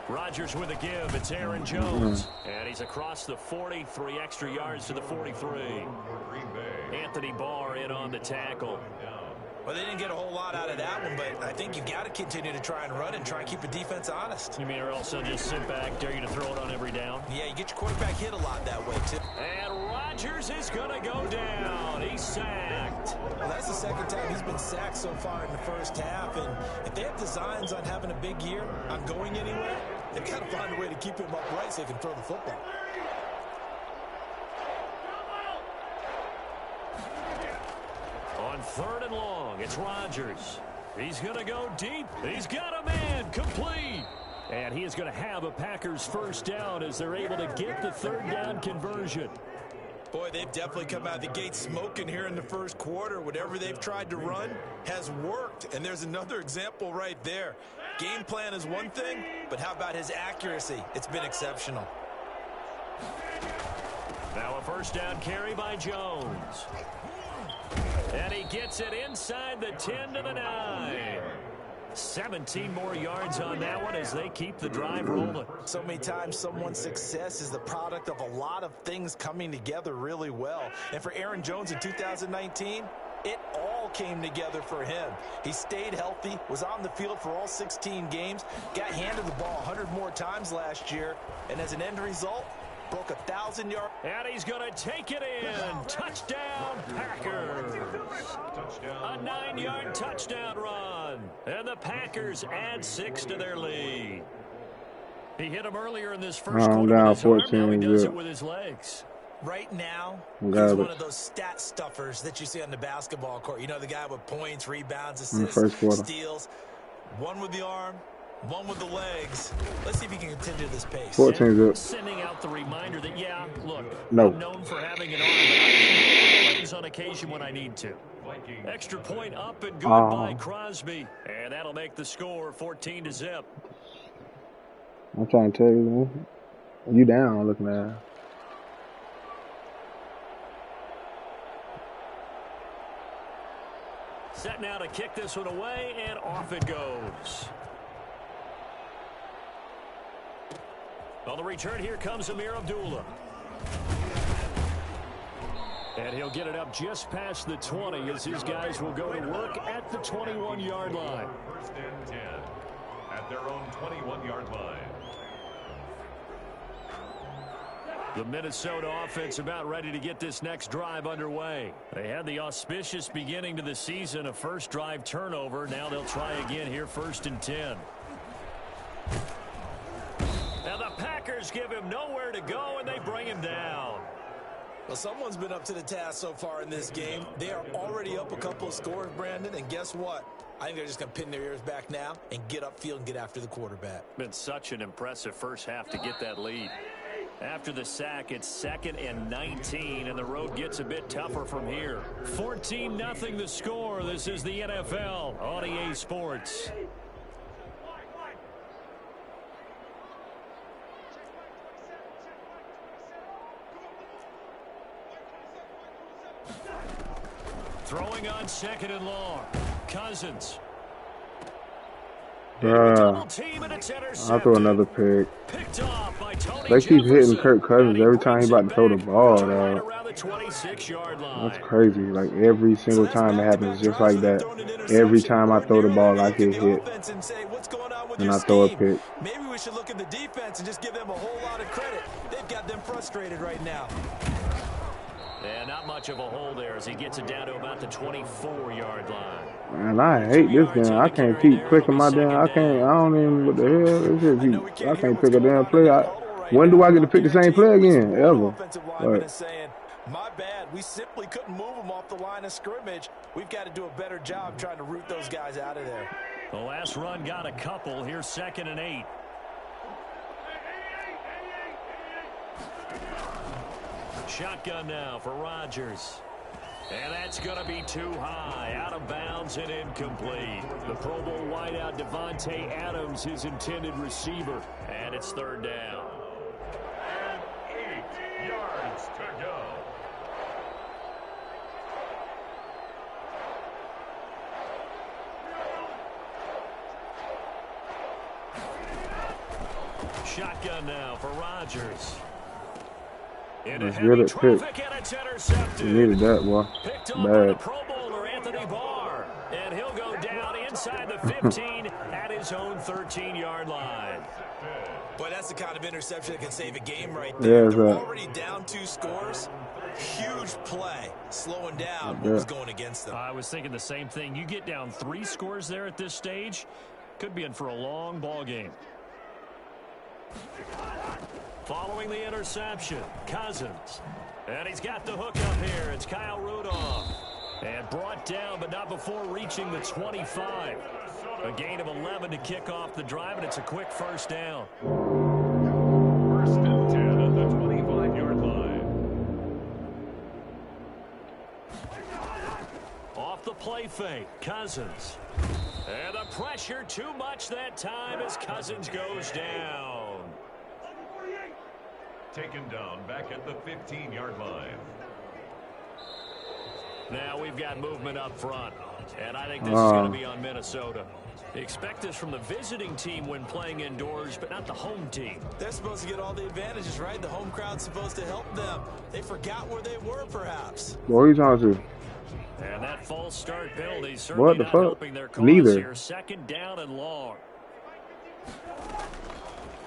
Rodgers with a give. It's Aaron Jones. And he's across the 40, 3 extra yards to the 43. Anthony Barr in on the tackle. Well, they didn't get a whole lot out of that one, but I think you've got to continue to try and run and try and keep the defense honest. You mean or also just sit back, dare you to throw it on every down? Yeah, you get your quarterback hit a lot that way, too. And Rodgers is going to go down. He's sacked. Well, that's the second time he's been sacked so far in the first half, and if they have designs on having a big year, on going anywhere, they've got to find a way to keep him upright so they can throw the football. On 3rd and long, it's Rodgers. He's going to go deep. He's got a man complete. And he is going to have a Packers first down as they're able to get the 3rd down conversion. Boy, they've definitely come out of the gate smoking here in the first quarter. Whatever they've tried to run has worked. And there's another example right there. Game plan is one thing, but how about his accuracy? It's been exceptional. Now a first down carry by Jones. And he gets it inside the 10 to the 9. 17 more yards on that one as they keep the drive rolling. So many times someone's success is the product of a lot of things coming together really well. And for Aaron Jones in 2019, it all came together for him. He stayed healthy, was on the field for all 16 games, got handed the ball 100 more times last year, and as an end result, broke 1,000 yards. And he's going to take it in. Touchdown, Packers. A 9-yard touchdown run. And the Packers add 6 to their lead. He hit him earlier in this first quarter down with his arm. 14. Now he does it with his legs. Right now, he's one of those stat stuffers that you see on the basketball court. You know, the guy with points, rebounds, assists, steals. One with the arm, one with the legs. Let's see if he can continue this pace. 14's up. Sending out the reminder that, yeah, look, no. I'm known for having an arm, but I can use legs on occasion when I need to. Extra point up and good by Crosby. And that'll make the score 14 to zip. I'm trying to tell you, man. You down looking at it. Set now to kick this one away, and off it goes. On the return, here comes Amir Abdullah. And he'll get it up just past the 20 as his guys will go to work at the 21-yard line. First and 10 at their own 21-yard line. The Minnesota offense about ready to get this next drive underway. They had the auspicious beginning to the season, a first drive turnover. Now they'll try again here, 1st and 10. Now the Packers give him nowhere to go, and they bring him down. Well, someone's been up to the task so far in this game. They are already up a couple of scores, Brandon, and guess what? I think they're just going to pin their ears back now and get upfield and get after the quarterback. Been such an impressive first half to get that lead. After the sack, it's 2nd and 19, and the road gets a bit tougher from here. 14-0 the score. This is the NFL on EA Sports. Throwing on 2nd and long. Cousins. I'll throw another pick. They keep hitting Kirk Cousins every time he's about to throw the ball, though. That's crazy. Like, every single time it happens just like that. Every time I throw the ball, I get hit. And I throw a pick. Maybe we should look at the defense and just give them a whole lot of credit. They've got them frustrated right now. And not much of a hole there as he gets it down to about the 24-yard line. Man, I hate this game. I can't keep clicking my damn. I don't even. What the hell? I can't pick a damn play. When do I get to pick the same play again? Ever? My bad. We simply couldn't move them off the line of scrimmage. We've got to do a better job trying to root those guys out of there. The last run got a couple. Here's 2nd and 8. Shotgun now for Rodgers. And that's going to be too high. Out of bounds and incomplete. The Pro Bowl wideout Devontae Adams, his intended receiver. And it's 3rd down. And 8 yards to go. Shotgun now for Rodgers. Let's get it picked. We needed that, boy. Picked off by Bad. the Pro Bowler Anthony Barr, and he'll go down inside the 15 at his own 13-yard line. Boy, that's the kind of interception that can save a game right there. Yeah, They're already down 2 scores. Huge play, slowing down what was going against them. I was thinking the same thing. You get down 3 scores there at this stage, could be in for a long ball game. Following the interception, Cousins. And he's got the hook up here. It's Kyle Rudolph. And brought down, but not before reaching the 25. A gain of 11 to kick off the drive, and it's a quick first down. First and 10 at the 25-yard line. Off the play fake, Cousins. And the pressure too much that time as Cousins goes down. Taken down back at the 15-yard line. Now we've got movement up front, and I think this is going to be on Minnesota. Expect this from the visiting team when playing indoors, but not the home team. They're supposed to get all the advantages, right? The home crowd's supposed to help them. They forgot where they were, perhaps. What are you talking to? And that false start penalty certainly not helping their cause here. Second down and long.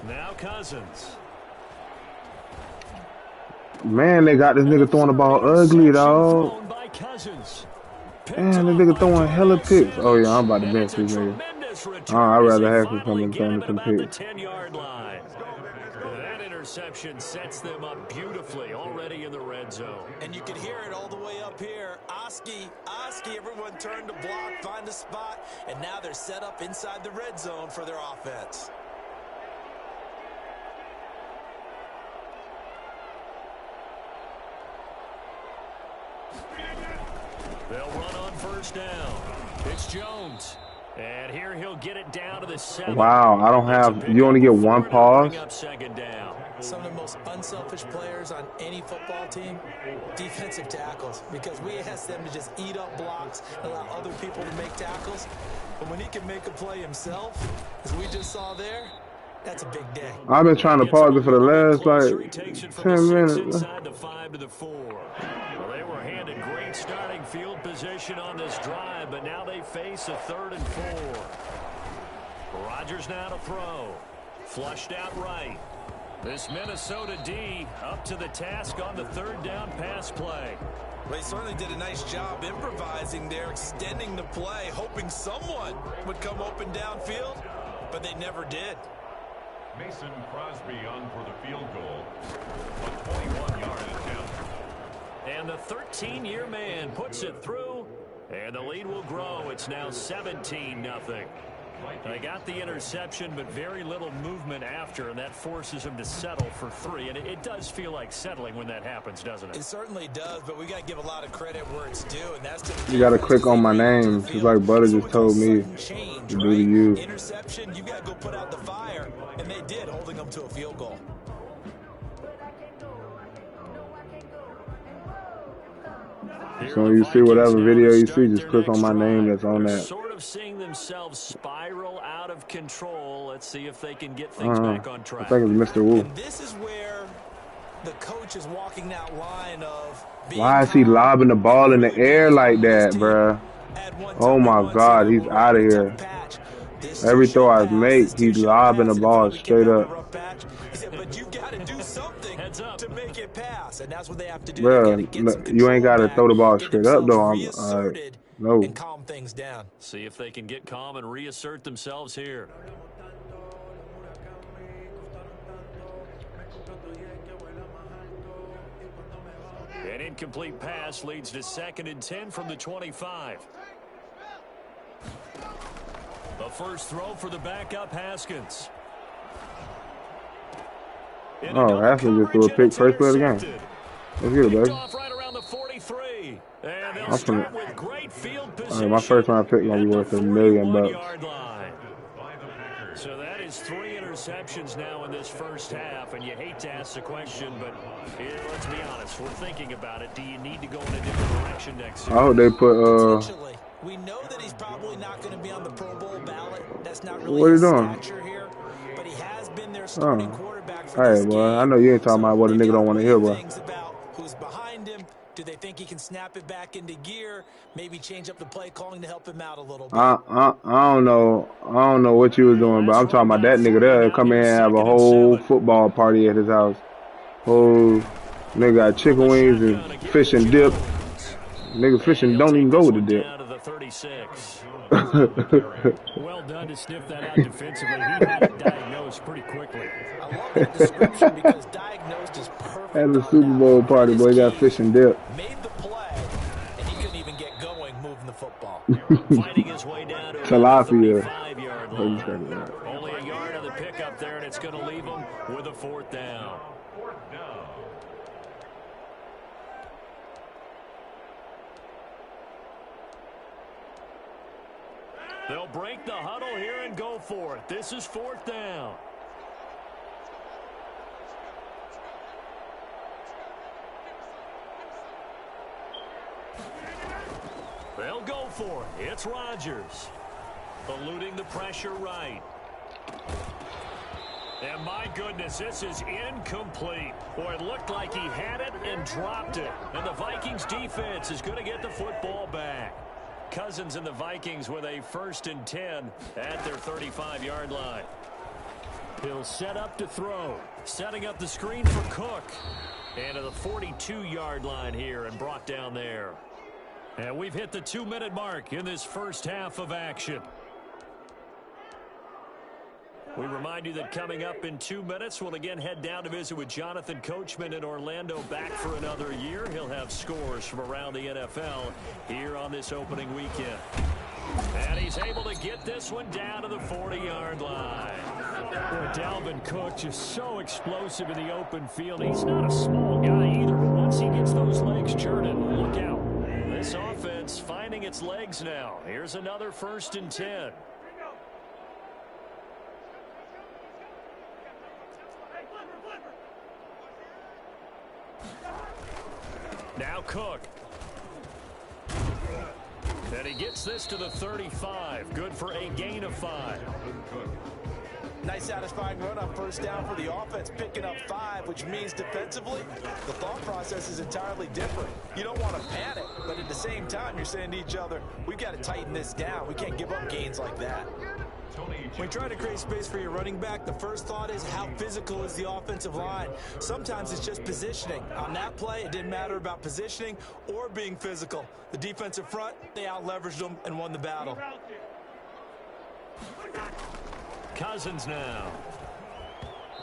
Now Cousins. Man, they got this nigga throwing the ball ugly, dog. Man, this nigga throwing hella picks. Oh, yeah, I'm about to bench this nigga. I'd rather have him come and throw some picks. That interception sets them up beautifully already in the red zone. And you can hear it all the way up here. Oski, everyone turned to block, find a spot, and now they're set up inside the red zone for their offense. They'll run on first down. It's Jones. And here he'll get it down to the 7. Wow, I don't have, you only get 1 pause? Second down. Some of the most unselfish players on any football team, defensive tackles, because we ask them to just eat up blocks and allow other people to make tackles. But when he can make a play himself, as we just saw there, that's a big day. I've been trying to pause it for the last, like, 10 minutes. Inside the 5 to the 4. Well, they were handed great starting field position on this drive, but now they face a 3rd and 4. Rodgers now to throw. Flushed out right. This Minnesota D up to the task on the 3rd down pass play. They certainly did a nice job improvising there, extending the play, hoping someone would come open downfield, but they never did. Mason Crosby on for the field goal. A 21-yard attempt. And the 13-year man puts it through, and the lead will grow. It's now 17-0. They got the interception, but very little movement after, and that forces him to settle for 3. And it does feel like settling when that happens, doesn't it? It certainly does, but we got to give a lot of credit where it's due, and that's to you got to click on my name, just like Butter just told me to do to you. Interception, you got to go put out the fire, and they did, holding them to a field goal. So you see whatever video you see, just click on my name that's on that. Sort of seeing themselves spiral out of control. Let's see if they can get things back on track. I think it's Mr. Wu. And this is where the coach is walking that line of why is he lobbing the ball in the air like that, bruh? Oh my God, he's out of here. Every throw I make, he's lobbing the ball straight up. But you got to do something to make it pass, and that's what they have to do. Bruh, you ain't got to throw the ball straight up, though. No. And calm things down. See if they can get calm and reassert themselves here. An incomplete pass leads to 2nd and 10 from the 25. The first throw for the backup Haskins. Oh, Haskins just threw a pick first play of the game. Let's get it, baby. Right around the 43. And they'll start with great field position. Right, my first round pick gonna be worth $1 million. So that is 3 interceptions now in this first half, and you hate to ask the question, but here, let's be honest, we're thinking about it. Do you need to go in a different direction next season? I hope they put we know that he's probably not going to be on the Pro Bowl ballot. That's not really what are you doing? Here, but he has been their starting quarterback for Hey, this boy, I game. know you ain't talking about what a They've nigga don't got want to hear, boy. things about who's behind him. Do they think he can snap it back into gear? Maybe change up the play calling to help him out a little bit. I don't know what you was doing, but I'm talking about that nigga there come in and have a whole football party at his house. Whole nigga got chicken wings and fish and dip. Nigga fishing don't even go with the dip. Down to the 36. Well done to sniff that out defensively. He had it diagnosed pretty quickly. I love that description because diagnosed is perfect. At the Super Bowl party, boy, got fish and dip. Made the play, and he couldn't even get going moving the football. Fighting his way down to Tilapia. the 35-yard line. Only a yard of the pickup there, and it's going to leave him with a 4th down. They'll break the huddle here and go for it. This is 4th down. They'll go for it. It's Rodgers. Eluding the pressure right. And my goodness, this is incomplete. Boy, it looked like he had it and dropped it. And the Vikings defense is going to get the football back. Cousins and the Vikings with a 1st and 10 at their 35-yard line. He'll set up to throw. Setting up the screen for Cook. And to the 42-yard line here and brought down there. And we've hit the 2-minute mark in this first half of action. We remind you that coming up in 2 minutes, we'll again head down to visit with Jonathan Coachman in Orlando, back for another year. He'll have scores from around the NFL here on this opening weekend. And he's able to get this one down to the 40-yard line. Boy, Dalvin Cook just so explosive in the open field. He's not a small guy either, but once he gets those legs churning, look out. This offense finding its legs now. Here's another 1st and 10. Now Cook. And he gets this to the 35. Good for a gain of 5. Nice satisfying run on 1st down for the offense, picking up 5, which means defensively, the thought process is entirely different. You don't want to panic, but at the same time, you're saying to each other, we've got to tighten this down. We can't give up gains like that. When you try to create space for your running back, the first thought is how physical is the offensive line. Sometimes it's just positioning. On that play, it didn't matter about positioning or being physical. The defensive front, they out-leveraged them and won the battle. Cousins now.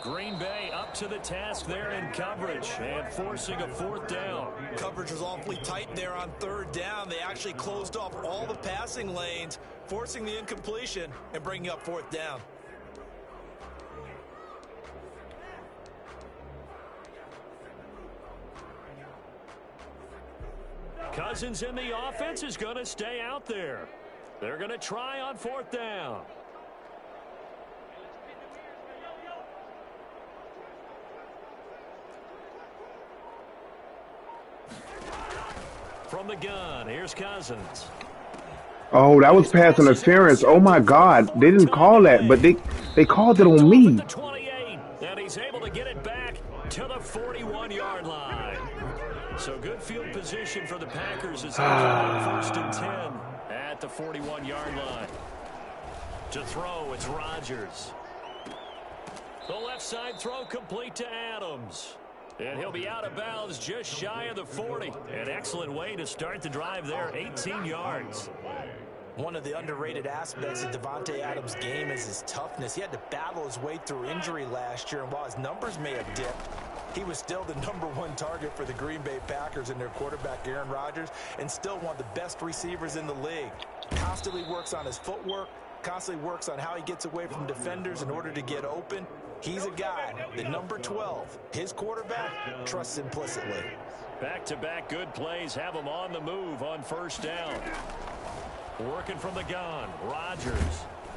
Green Bay up to the task there in coverage and forcing a 4th down. Coverage was awfully tight there on 3rd down. They actually closed off all the passing lanes, forcing the incompletion and bringing up 4th down. Cousins in the offense is going to stay out there. They're going to try on 4th down. From the gun, here's Cousins. Oh, that was pass interference. Oh my God, they didn't call that, but they called it on me. The 28, and he's able to get it back to the 41-yard line. So good field position for the Packers as they come 1st and 10 at the 41-yard line. To throw, it's Rodgers. The left side throw complete to Adams. And he'll be out of bounds just shy of the 40. An excellent way to start the drive there, 18 yards. One of the underrated aspects of Davante Adams' game is his toughness. He had to battle his way through injury last year, and while his numbers may have dipped, he was still the #1 target for the Green Bay Packers and their quarterback, Aaron Rodgers, and still one of the best receivers in the league. Constantly works on his footwork, constantly works on how he gets away from defenders in order to get open. He's a guy, the number 12, his quarterback, trusts implicitly. Back-to-back good plays have him on the move on 1st down. Working from the gun, Rodgers.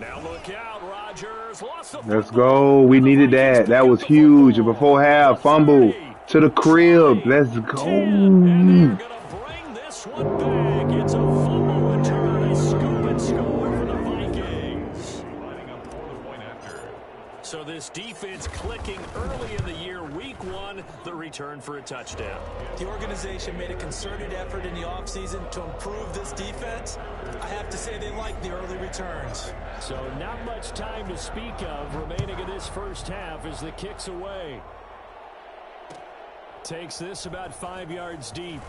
Now look out, Rodgers. Lost the Let's go. We needed that. That was huge. Before half, fumble to the crib. Let's go. And they're going to bring this one back. It's a fumble return. A scoop and score for the Vikings. So this defense clicking early in the year, week 1, the return for a touchdown. The organization made a concerted effort in the offseason to improve this defense. I have to say they like the early returns. So not much time to speak of remaining in this first half as the kick's away. Takes this about 5 yards deep.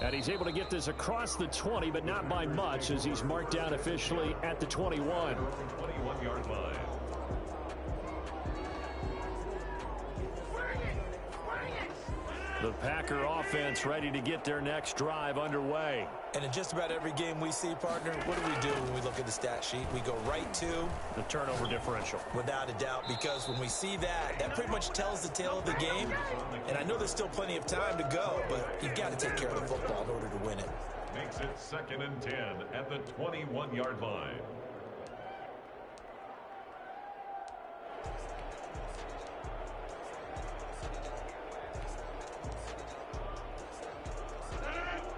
And he's able to get this across the 20, but not by much, as he's marked down officially at the 21. 21-yard line. The Packer offense ready to get their next drive underway. And in just about every game we see, partner, what do when we look at the stat sheet? We go right to the turnover differential. Without a doubt, because when we see that, that pretty much tells the tale of the game. And I know there's still plenty of time to go, but you've got to take care of the football in order to win it. Makes it 2nd and 10 at the 21-yard line.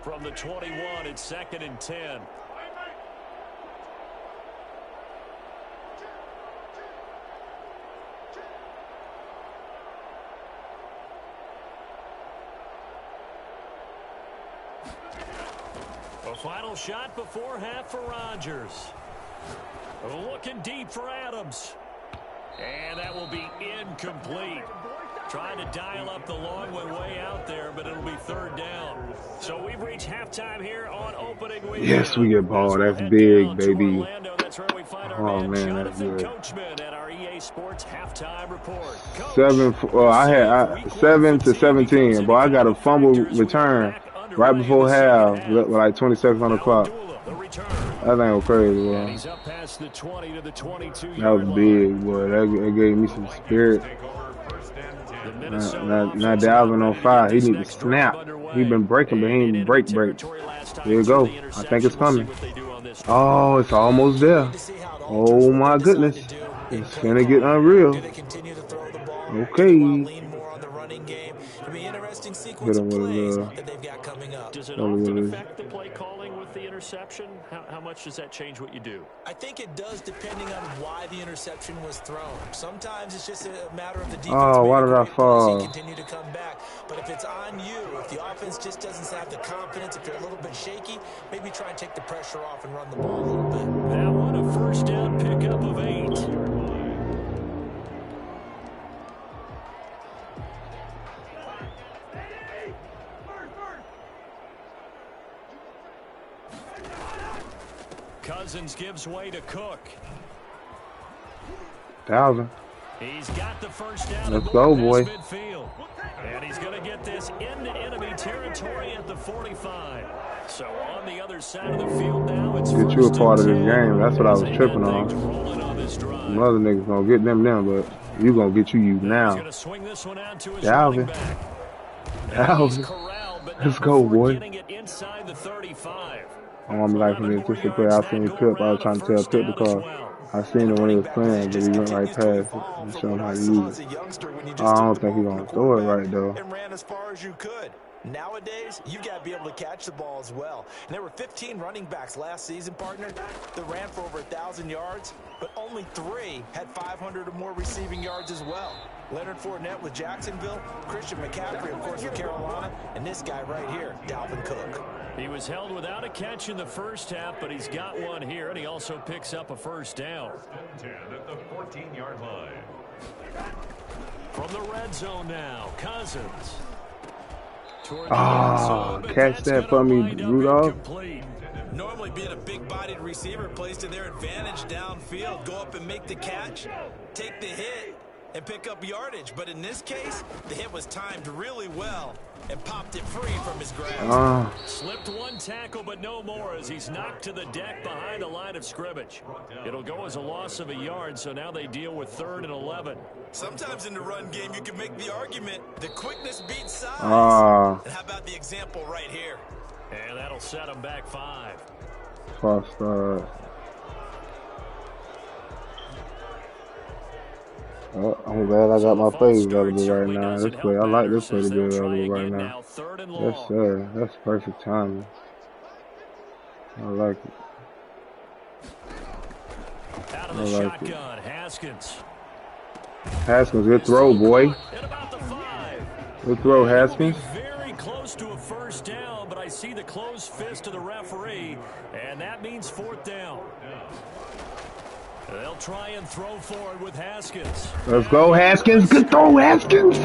From the 21, it's 2nd and 10. A final shot before half for Rodgers. Looking deep for Adams. And that will be incomplete. Trying to dial up the long one way out there, but it'll be 3rd down. So we've reached halftime here on opening week. Yes, we get ball. That's big, baby. That's where we find our Oh man, that's good. Coachman at our EA Sports halftime report. I had 7 to 17, but I got a fumble return right before half, with like 20 seconds on the clock. That thing was crazy, bro. He's up past the 20 to the 22. That was big, boy. That gave me some spirit. Now Dalvin on fire. He need to snap. He been breaking, but he ain't break. There you go. I think it's coming. Oh, it's almost there. Oh my goodness. It's gonna get unreal. Okay. Sequence of plays that they've got coming up. Does it often affect the play calling with the interception? How much does that change what you do? I think it does, depending on why the interception was thrown. Sometimes it's just a matter of the defense. Oh, why did I fall? Continue to come back. But if it's on you, if the offense just doesn't have the confidence, if you're a little bit shaky, maybe try and take the pressure off and run the ball a little bit. That one a 1st down pickup of 8. Cousins gives way to Cook. Dalvin. He's got the 1st down. Let's go, boy. Midfield. And he's going to get this into enemy territory at the 45. So on the other side of the field now, it's get you a part of this game. That's what I was tripping on. Some other niggas gonna get them, but you gonna get you now. Dalvin. Let's go, boy. I'm liking it just to play. I seen Pip. I was trying to tell Pip the call. I seen it when he was playing, but he went right past it and showed him how to use it. I don't think he's going to throw it right, though. And ran as far as you could. Nowadays, you've got to be able to catch the ball as well. And there were 15 running backs last season, partner, that ran for over 1,000 yards, but only 3 had 500 or more receiving yards as well. Leonard Fournette with Jacksonville, Christian McCaffrey, of course, with Carolina, and this guy right here, Dalvin Cook. He was held without a catch in the first half, but he's got one here, and he also picks up a 1st down. 10 at the 14-yard line. From the red zone now, Cousins. Catch that for me, Rudolph. Normally being a big-bodied receiver plays to their advantage downfield. Go up and make the catch, take the hit, and pick up yardage. But in this case, the hit was timed really well and popped it free from his grasp. Slipped one tackle, but no more as he's knocked to the deck behind the line of scrimmage. It'll go as a loss of a yard, so now they deal with 3rd and 11. Sometimes in the run game, you can make the argument the quickness beats size. And how about the example right here? And that'll set him back 5. False start. Oh, I'm glad I got my plays available right now. This play, I like this play to be available right now. Yes, sir. That's perfect timing. I like it. of the shotgun. Haskins. Haskins, good throw, boy. Good throw, Haskins. Very close to a first down, but I see the closed fist of the referee, and that means 4th down. They'll try and throw forward with Haskins. Let's go, Haskins. Good throw, Haskins.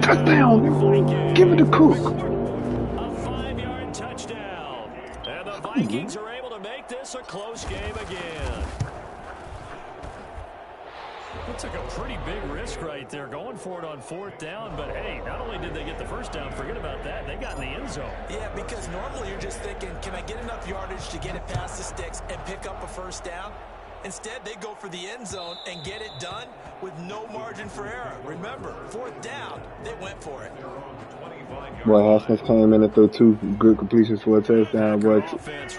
Touchdown. Give it to Cook. A 5-yard touchdown. And the Vikings are able to make this a close game again. It took a pretty big risk right there going for it on 4th down, but hey, not only did they get the first down, forget about that, they got in the end zone. Yeah, because normally you're just thinking, can I get enough yardage to get it past the sticks and pick up a first down? Instead, they go for the end zone and get it done with no margin for error. Remember, 4th down, they went for it. Well, Haskins came in and threw 2 good completions for a touchdown, but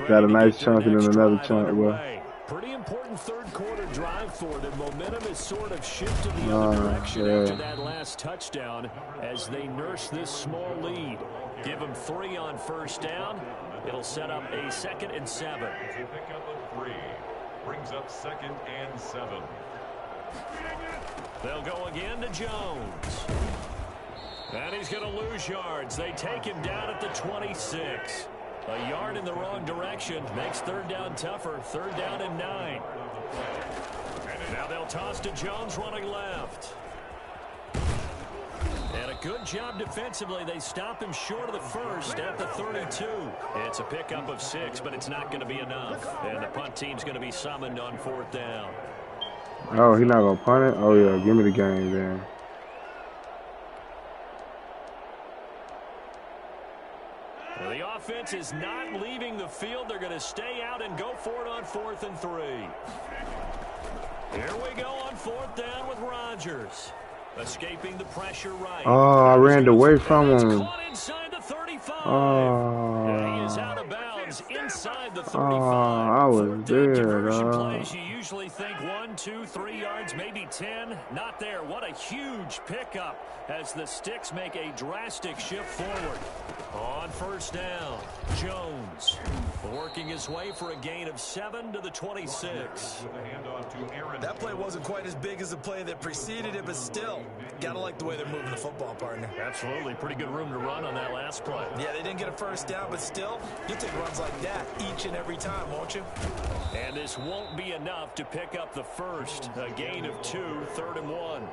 got a nice chunk and then another chunk. Well, pretty important 3rd quarter drive for them. Momentum is sort of shifted the other direction after that last touchdown as they nurse this small lead. Give them 3 on first down. It'll set up a 2nd and 7. Pick up a 3. Brings up 2nd and 7. They'll go again to Jones. And he's going to lose yards. They take him down at the 26. A yard in the wrong direction makes 3rd down tougher. 3rd down and 9. Now they'll toss to Jones running left. And a good job defensively. They stop him short of the first at the 32. It's a pickup of 6, but it's not going to be enough. And the punt team's going to be summoned on 4th down. oh, he's not going to punt it? Oh, yeah, give me the game then. The offense is not leaving the field. They're going to stay out and go for it on 4th and 3. Here we go on 4th down with Rodgers. Escaping the pressure right. Oh, I ran away from him. Inside the 35. Oh. He is out of bounds inside the 35. Oh, I was there, Diversion dog. plays, you usually think 1, 2, 3 yards, maybe 10. Not there. What a huge pickup as the sticks make a drastic shift forward. On first down, Jones working his way for a gain of 7 to the 26. That play wasn't quite as big as the play that preceded it, but still, gotta like the way they're moving the football, partner. Absolutely. Pretty good room to run on that last play. Yeah, they didn't get a first down, but still, you take runs like that each and every time, won't you? And this won't be enough to pick up the first. A gain of 2, 3rd and 1.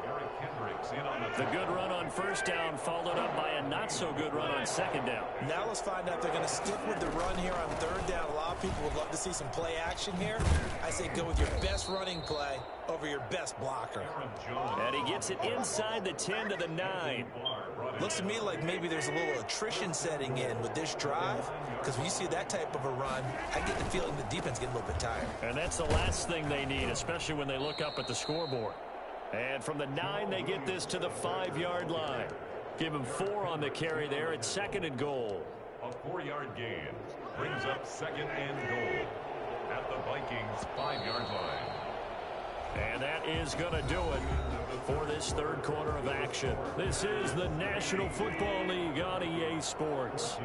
The good run on first down followed up by a not-so-good run on 2nd down. Now let's find out if they're going to stick with the run here on 3rd down. A lot of people would love to see some play action here. I say go with your best running play over your best blocker. And he gets it inside the 10 to the 9. Looks to me like maybe there's a little attrition setting in with this drive, because when you see that type of a run, I get the feeling the defense getting a little bit tired. And that's the last thing they need, especially when they look up at the scoreboard. And from the 9, they get this to the 5-yard line. Give him 4 on the carry there at 2nd and goal. A 4-yard gain brings up 2nd and goal at the Vikings 5-yard line. And that is going to do it for this 3rd quarter of action. This is the National Football League on EA Sports.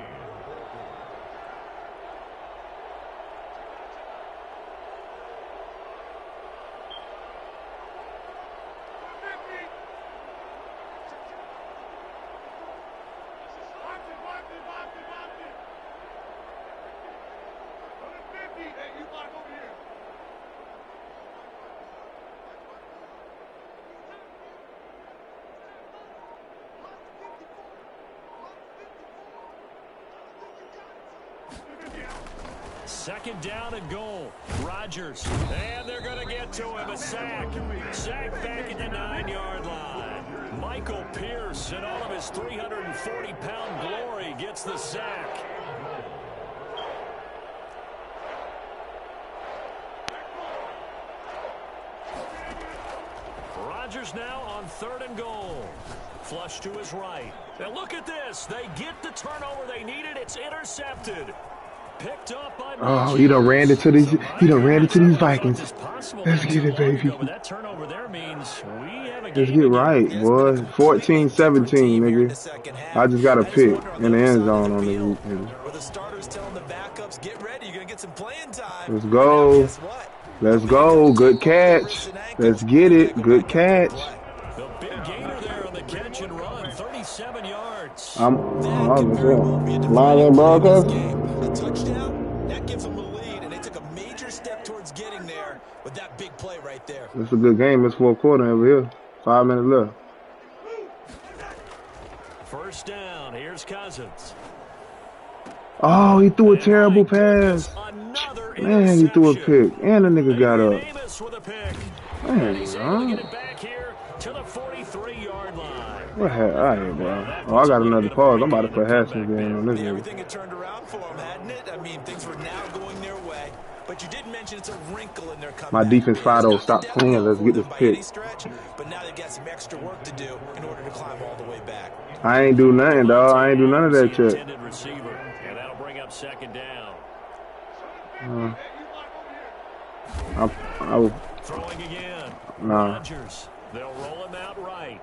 Second down and goal. Rodgers. And they're going to get to him. A sack. Sack back at the 9-yard line. Michael Pierce, in all of his 340-pound glory, gets the sack. Rodgers now on 3rd and goal. Flush to his right. And look at this. They get the turnover they needed. It's intercepted. Picked up by oh, he done ran into these. He done ran into these Vikings. Let's get it, baby. That turnover there means we have a game. Let's get right, boy. 14-17, nigga. I just got a pick in the end zone on the nigga. Where the starters telling the backups, get ready. You're gonna get some playing time. Let's go. Guess what? Let's go. Good catch. Let's get it. Good catch. The big gainer there on the catch and run, 37 yards. I'm lying in broadcast. A touchdown, that gives them the lead, and they took a major step towards getting there with that big play right there. It's a good game. It's fourth quarter over here. 5 minutes left. First down. Here's Cousins. Oh, he threw a terrible pass. Man, he threw a pick. And the nigga got up. Man, to the 43-yard line. What happened? All right, bro. Oh, I got another pause. I'm about to put Haskins in on this nigga. Everything had turned around for him, hadn't it? I mean, things were now going their way. But you did mention it's a wrinkle in their comeback. My defense Fido, stop playing. Let's get this pick. But now they've got some extra work to do in order to climb all the way back. I ain't do nothing, dog. I ain't do none of that shit. And that'll bring up second down. I was throwing again. Nah. Rodgers. They'll roll him out right.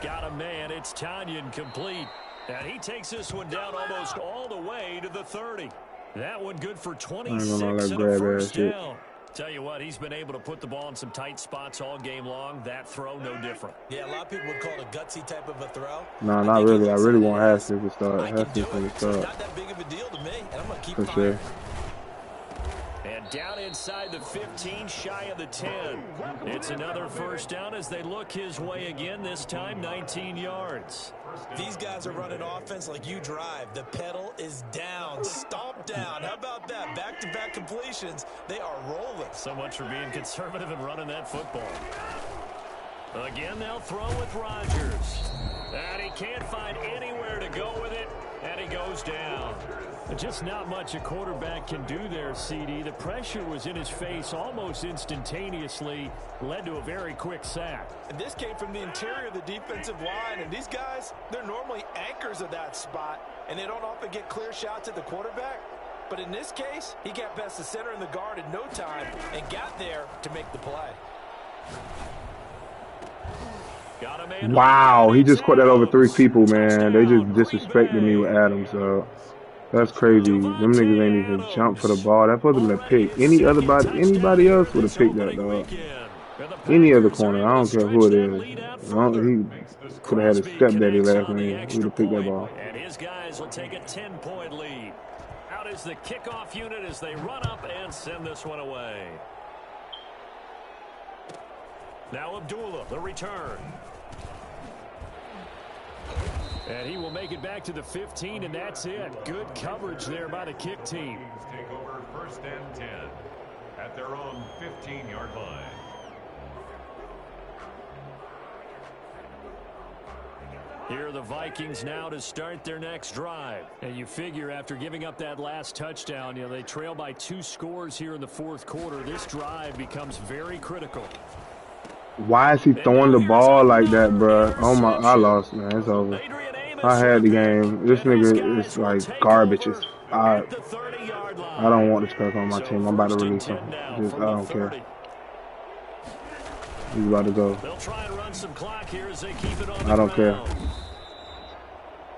Got a man. It's Tanyan complete. And he takes this one down almost all the way to the 30. That one good for 26 and a first down. Tell you what, he's been able to put the ball in some tight spots all game long. That throw, no different. Yeah, a lot of people would call it a gutsy type of a throw. No, not really. I really want Haskins to start. Haskins to start. It's not that big of a deal to me, and I'm going to keep for sure. And down inside the 15, shy of the 10. It's another first down as they look his way again, this time 19 yards. These guys are running offense like you drive. The pedal is down, stomp down. How about that? Back-to-back completions. They are rolling. So much for being conservative and running that football. Again, they'll throw with Rodgers. And he can't find anywhere to go with it, and he goes down. Just not much a quarterback can do there, CD. The pressure was in his face almost instantaneously, led to a very quick sack. And this came from the interior of the defensive line, and these guys, they're normally anchors of that spot, and they don't often get clear shots at the quarterback. But in this case, he got past the center and the guard in no time and got there to make the play. Wow, he just caught that over 3 people, man. They just disrespected me with Adams, so that's crazy. Them niggas ain't even jump for the ball. That wasn't a pick. Anybody else would have picked that, dog. Any other corner, I don't care who it is. He could have had his stepdaddy last game. He would have picked that ball. And his guys will take a 10-point lead. Out is the kickoff unit as they run up and send this one away. Now Abdullah, the return. And he will make it back to the 15, and that's it. Good coverage there by the kick team. Take over first and 10 at their own 15-yard line. Here are the Vikings now to start their next drive. And you figure after giving up that last touchdown, they trail by 2 scores here in the fourth quarter. This drive becomes very critical. Why is he throwing the ball like that, bro? Oh my, I lost, man. It's over. I had the game. This nigga is like garbage. I don't want this guy on my team. I'm about to release him. I don't care. He's about to go. I don't care.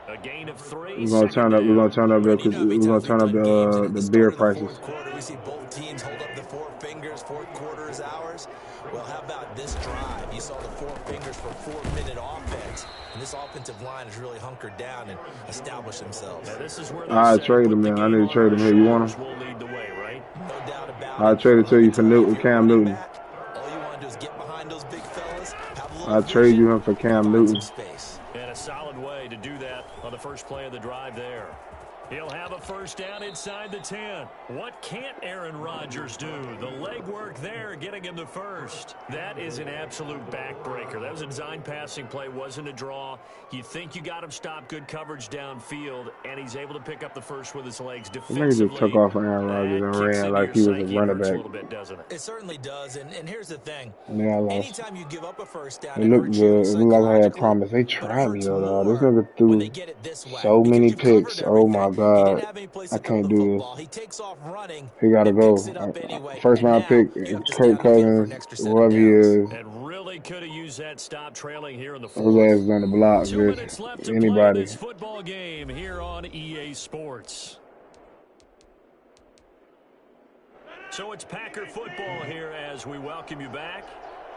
A gain of 3. We're gonna turn up. We're gonna turn up the beer prices. We see both teams hold up the 4 fingers. Fourth quarter is ours. Well, how about this drive? You saw the 4 fingers for 4-minute offense. And this offensive line has really hunkered down and established themselves. I trade him, man. I need to trade him here. You want him? I traded to you for Cam Newton. All you want to do is get behind those big fellas. I trade you him for Cam Newton. And a solid way to do that on the first play of the drive there. He'll have a first down inside the 10. What can't Aaron Rodgers do? The legwork there, getting him the first. That is an absolute backbreaker. That was a design passing play, wasn't a draw. You think you got him stopped, good coverage downfield, and he's able to pick up the first with his legs defensively. He just took off on Aaron Rodgers and ran like he was a running back. Bit, doesn't it? It certainly does, and here's the thing. Yeah, I lost. Anytime you give up a first down, it looked good. It looked like I had promise. They tried me, though. This nigga threw so many picks. Oh, my God. I can't do this. He got to go. First round pick, Kirk Cousins, whoever he is. And really could have used that stop trailing here in the fourth. Those asses on the block, just anybody. Football game here on EA Sports. So it's Packer football here as we welcome you back.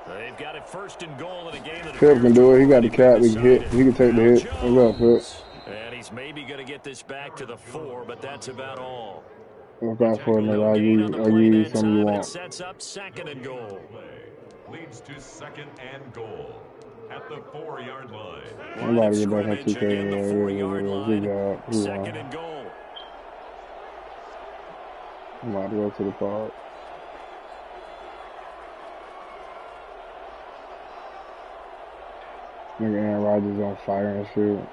They've got it 1st and goal in a game that Phillips can do it. He got the cap. He can hit. He can take the hit. What's up, Phillips? And he's maybe going to get this back to the 4, but that's about all. Look out for it, nigga. I'll give you something you want. Sets up 2nd and goal. Leads to 2nd and goal at the 4-yard line. I'm about to get back on 2K. Good job. 2nd and goal. I'm about to go to the pod. Nigga Aaron Rodgers on fire and shit.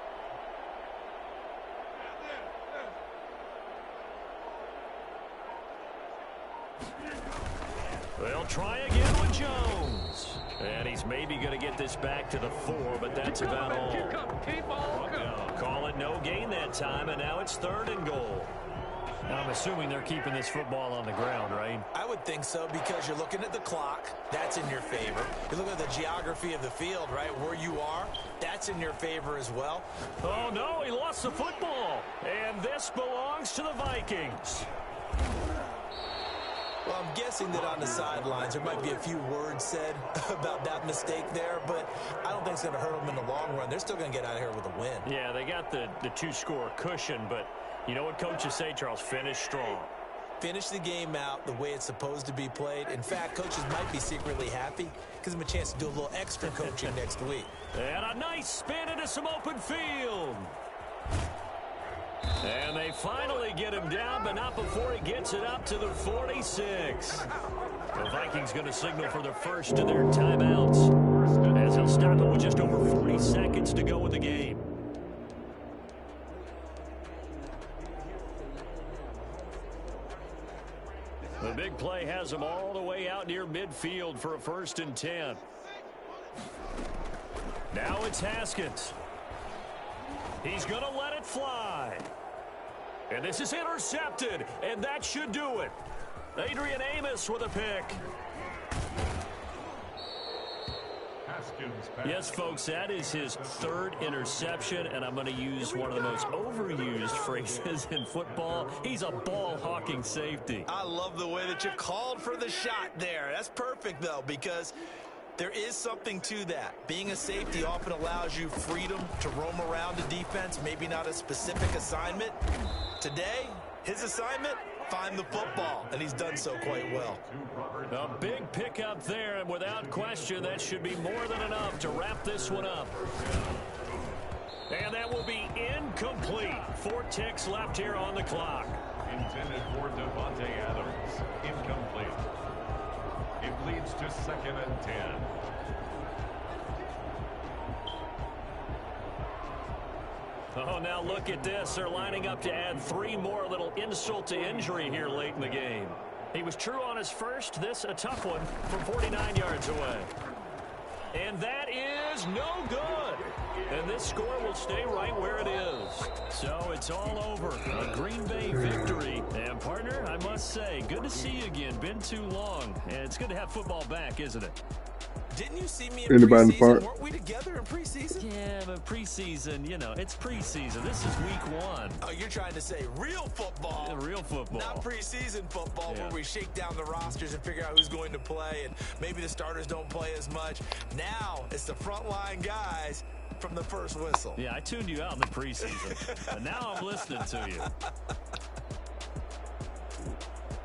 They'll try again with Jones. And he's maybe going to get this back to the 4, but that's about all. Call it no gain that time, and now it's 3rd and goal. Now I'm assuming they're keeping this football on the ground, right? I would think so, because you're looking at the clock. That's in your favor. You're looking at the geography of the field, right? Where you are, that's in your favor as well. Oh, no, he lost the football. And this belongs to the Vikings. Well, I'm guessing that on the sidelines there might be a few words said about that mistake there, but I don't think it's going to hurt them in the long run. They're still going to get out of here with a win. Yeah, they got the 2-score cushion, but you know what coaches say, Charles? Finish strong. Finish the game out the way it's supposed to be played. In fact, coaches might be secretly happy because of a chance to do a little extra coaching next week. And a nice spin into some open field. And they finally get him down, but not before he gets it up to the 46. The Vikings going to signal for the first of their timeouts, as he'll stop it with just over 40 seconds to go in the game. The big play has him all the way out near midfield for a 1st and 10. Now it's Haskins. He's going to let it fly. And this is intercepted, and that should do it. Adrian Amos with a pick. Yes, folks, that is his 3rd interception, and I'm going to use one of the most overused phrases in football. He's a ball-hawking safety. I love the way that you called for the shot there. That's perfect, though, because there is something to that. Being a safety often allows you freedom to roam around the defense, maybe not a specific assignment. Today, his assignment, find the football, and he's done so quite well. A big pickup there, and without question, that should be more than enough to wrap this one up. And that will be incomplete. 4 ticks left here on the clock. Intended for Devontae Adams. Incomplete. It leads to 2nd and 10. Oh, now look at this. They're lining up to add 3 more, little insult to injury here late in the game. He was true on his first. This a tough one from 49 yards away. And that is no good. And this score will stay right where it is. So it's all over. A Green Bay victory. And, partner, I must say, good to see you again. Been too long. And it's good to have football back, isn't it? Didn't you see me in preseason? Weren't we together in preseason? Yeah, but preseason, you know, it's preseason. This is week 1. Oh, you're trying to say real football. Yeah, real football. Not preseason football, where we shake down the rosters and figure out who's going to play, and maybe the starters don't play as much. Now it's the frontline guys from the first whistle. Yeah, I tuned you out in the preseason, but now I'm listening to you.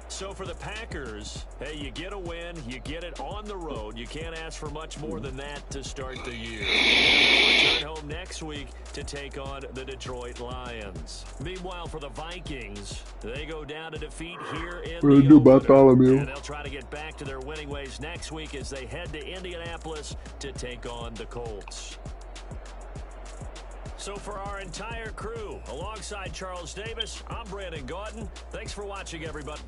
So for the Packers, hey, you get a win, you get it on the road. You can't ask for much more than that to start the year. Return home next week to take on the Detroit Lions. Meanwhile, for the Vikings, they go down to defeat here in the opener. And they'll try to get back to their winning ways next week as they head to Indianapolis to take on the Colts. So for our entire crew, alongside Charles Davis, I'm Brandon Gauton. Thanks for watching, everybody.